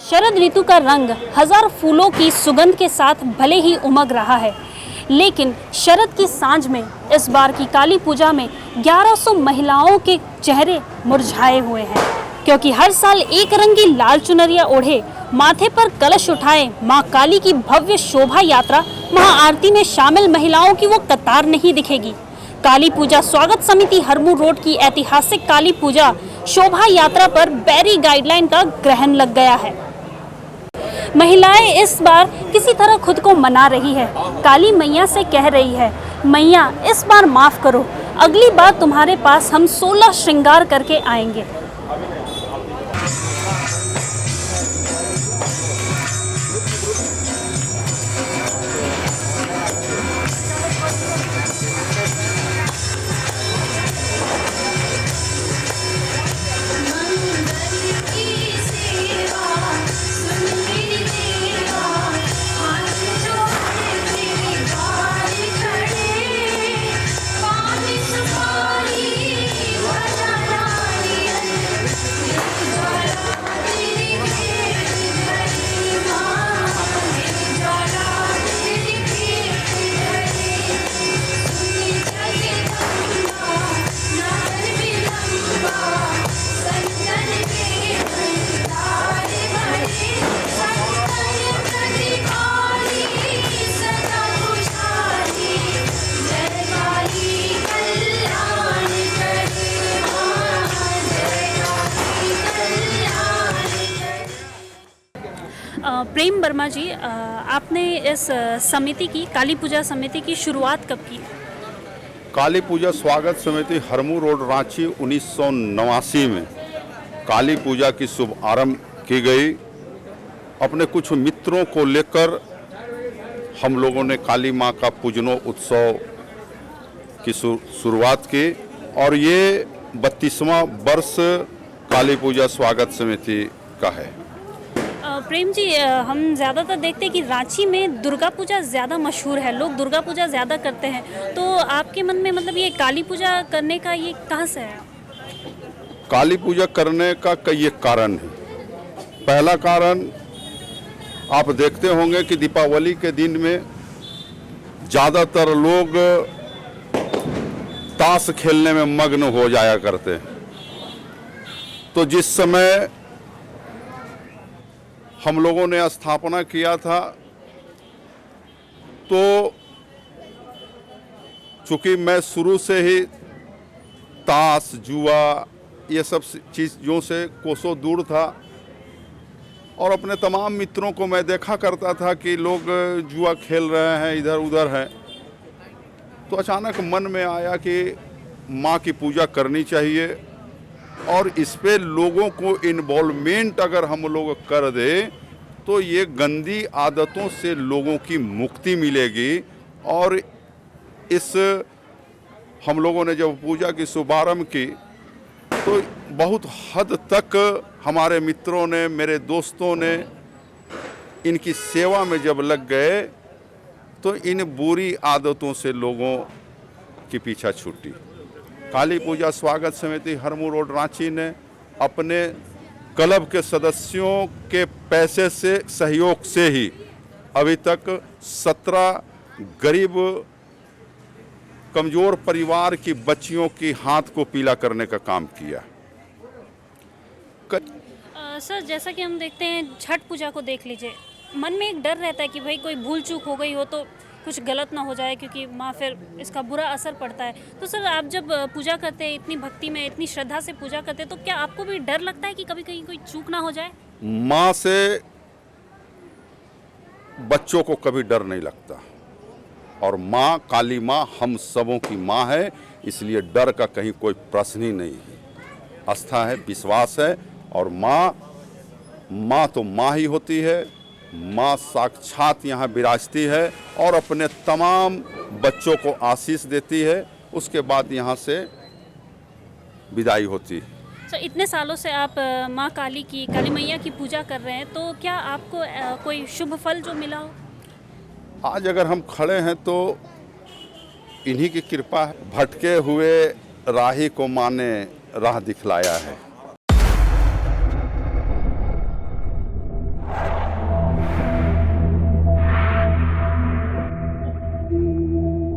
शरद ऋतु का रंग हजार फूलों की सुगंध के साथ भले ही उमग रहा है, लेकिन शरद की सांझ में इस बार की काली पूजा में 1100 महिलाओं के चेहरे मुरझाए हुए हैं, क्योंकि हर साल एक रंगी लाल चुनरिया ओढ़े, माथे पर कलश उठाए मां काली की भव्य शोभा यात्रा महाआरती में शामिल महिलाओं की वो कतार नहीं दिखेगी। काली पूजा स्वागत समिति हरमू रोड की ऐतिहासिक काली पूजा शोभा यात्रा पर बैरी गाइडलाइन का ग्रहण लग गया है। महिलाएं इस बार किसी तरह खुद को मना रही है। काली मैया से कह रही है, मैया इस बार माफ करो, अगली बार तुम्हारे पास हम 16 श्रृंगार करके आएंगे। प्रेम वर्मा जी, आपने इस समिति की काली पूजा समिति की शुरुआत कब की? काली पूजा स्वागत समिति हरमू रोड रांची 1989 में काली पूजा की शुभ आरंभ की गई। अपने कुछ मित्रों को लेकर हम लोगों ने काली माँ का पूजनो उत्सव की शुरुआत की और ये 32वां वर्ष काली पूजा स्वागत समिति का है। प्रेम जी, हम ज़्यादातर देखते हैं कि रांची में दुर्गा पूजा ज़्यादा मशहूर है, लोग दुर्गा पूजा ज़्यादा करते हैं, तो आपके मन में मतलब ये काली पूजा करने का ये कहाँ से है? काली पूजा करने का कई कारण है। पहला कारण आप देखते होंगे कि दीपावली के दिन में ज़्यादातर लोग ताश खेलने में मग्न हो जाया करते हैं, तो जिस समय हम लोगों ने स्थापना किया था तो चूँकि मैं शुरू से ही ताश जुआ ये सब चीज़ों से कोसों दूर था और अपने तमाम मित्रों को मैं देखा करता था कि लोग जुआ खेल रहे हैं, इधर उधर हैं, तो अचानक मन में आया कि माँ की पूजा करनी चाहिए और इस पे लोगों को इन्वॉल्वमेंट अगर हम लोग कर दें तो ये गंदी आदतों से लोगों की मुक्ति मिलेगी। और इस हम लोगों ने जब पूजा की शुभारंभ की तो बहुत हद तक हमारे मित्रों ने, मेरे दोस्तों ने इनकी सेवा में जब लग गए तो इन बुरी आदतों से लोगों की पीछा छूटी। काली पूजा स्वागत समिति हरमू रोड रांची ने अपने क्लब के सदस्यों के पैसे से, सहयोग से ही अभी तक 17 गरीब कमज़ोर परिवार की बच्चियों की हाथ को पीला करने का काम किया। सर, जैसा कि हम देखते हैं छठ पूजा को देख लीजिए, मन में एक डर रहता है कि भाई कोई भूल चूक हो गई हो तो कुछ गलत ना हो जाए, क्योंकि माँ फिर इसका बुरा असर पड़ता है। तो सर, आप जब पूजा करते हैं, इतनी भक्ति में, इतनी श्रद्धा से पूजा करते हैं, तो क्या आपको भी डर लगता है कि कभी कहीं कोई चूक ना हो जाए? माँ से बच्चों को कभी डर नहीं लगता और माँ, काली माँ हम सबों की माँ है, इसलिए डर का कहीं कोई प्रश्न ही नहीं है। आस्था है, विश्वास है और माँ तो माँ ही होती है। माँ साक्षात यहाँ विराजती है और अपने तमाम बच्चों को आशीष देती है, उसके बाद यहाँ से विदाई होती है। तो इतने सालों से आप माँ काली मैया की पूजा कर रहे हैं, तो क्या आपको कोई शुभ फल जो मिला हो? आज अगर हम खड़े हैं तो इन्हीं की कृपा है। भटके हुए राही को माँ ने राह दिखलाया है।